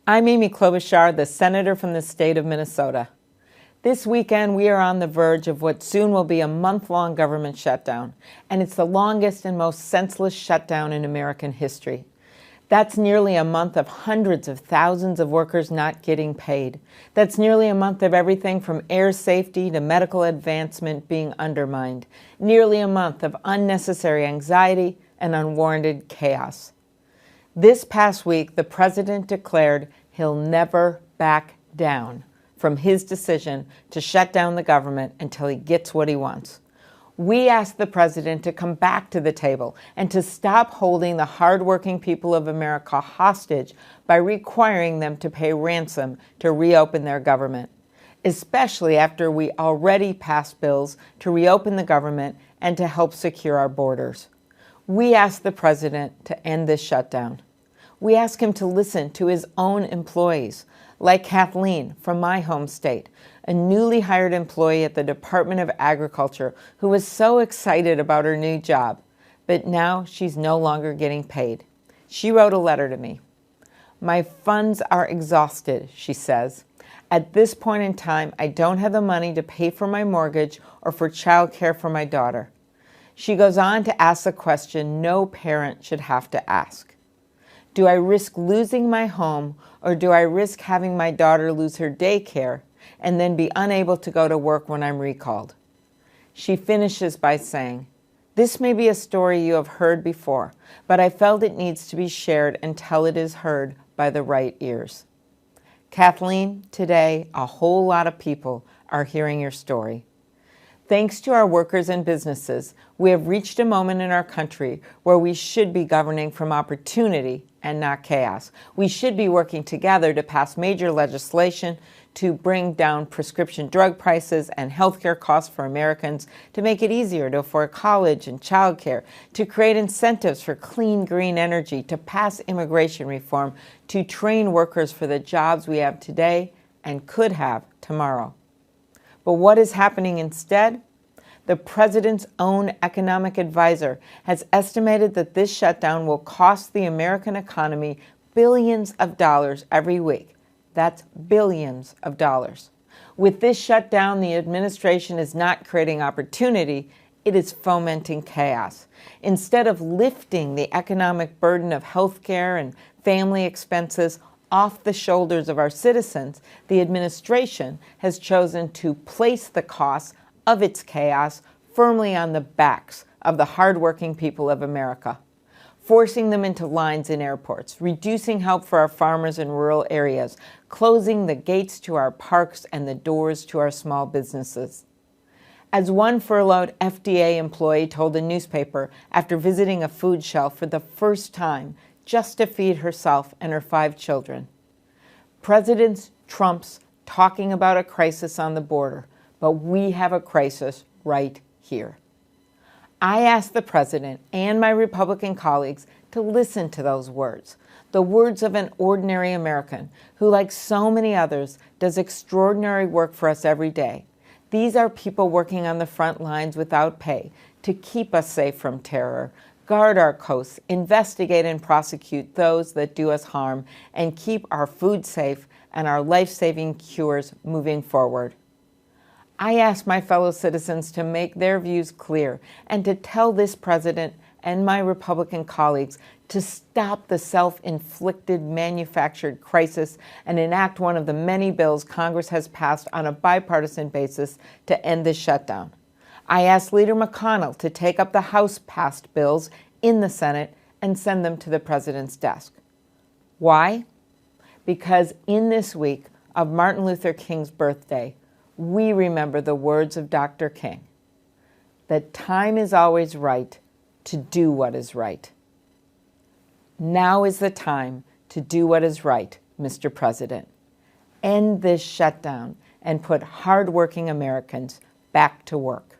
I'm Amy Klobuchar, the senator from the state of Minnesota. This weekend, we are on the verge of what soon will be a month-long government shutdown, and it's the longest and most senseless shutdown in American history. That's nearly a month of hundreds of thousands of workers not getting paid. That's nearly a month of everything from air safety to medical advancement being undermined. Nearly a month of unnecessary anxiety and unwarranted chaos. This past week, the president declared he'll never back down from his decision to shut down the government until he gets what he wants. We asked the president to come back to the table and to stop holding the hardworking people of America hostage by requiring them to pay ransom to reopen their government, especially after we already passed bills to reopen the government and to help secure our borders. We asked the president to end this shutdown. We asked him to listen to his own employees, like Kathleen from my home state, a newly hired employee at the Department of Agriculture who was so excited about her new job, but now she's no longer getting paid. She wrote a letter to me. "My funds are exhausted," she says. "At this point in time, I don't have the money to pay for my mortgage or for child care for my daughter." She goes on to ask the question no parent should have to ask. Do I risk losing my home, or do I risk having my daughter lose her daycare and then be unable to go to work when I'm recalled? She finishes by saying, "This may be a story you have heard before, but I felt it needs to be shared until it is heard by the right ears." Kathleen, today a whole lot of people are hearing your story. Thanks to our workers and businesses, we have reached a moment in our country where we should be governing from opportunity and not chaos. We should be working together to pass major legislation to bring down prescription drug prices and healthcare costs for Americans, to make it easier to afford college and childcare, to create incentives for clean, green energy, to pass immigration reform, to train workers for the jobs we have today and could have tomorrow. But what is happening instead? The president's own economic advisor has estimated that this shutdown will cost the American economy billions of dollars every week. That's billions of dollars. With this shutdown, the administration is not creating opportunity, it is fomenting chaos. Instead of lifting the economic burden of health care and family expenses off the shoulders of our citizens, the administration has chosen to place the costs of its chaos firmly on the backs of the hardworking people of America, forcing them into lines in airports, reducing help for our farmers in rural areas, closing the gates to our parks and the doors to our small businesses. As one furloughed FDA employee told a newspaper after visiting a food shelf for the first time just to feed herself and her 5 children, President Trump's talking about a crisis on the border, but we have a crisis right here. I asked the president and my Republican colleagues to listen to those words, the words of an ordinary American who, like so many others, does extraordinary work for us every day. These are people working on the front lines without pay to keep us safe from terror, guard our coasts, investigate and prosecute those that do us harm, and keep our food safe and our life-saving cures moving forward. I ask my fellow citizens to make their views clear and to tell this president and my Republican colleagues to stop the self-inflicted manufactured crisis and enact one of the many bills Congress has passed on a bipartisan basis to end this shutdown. I asked Leader McConnell to take up the House-passed bills in the Senate and send them to the president's desk. Why? Because in this week of Martin Luther King's birthday, we remember the words of Dr. King, that time is always right to do what is right. Now is the time to do what is right, Mr. President. End this shutdown and put hardworking Americans back to work.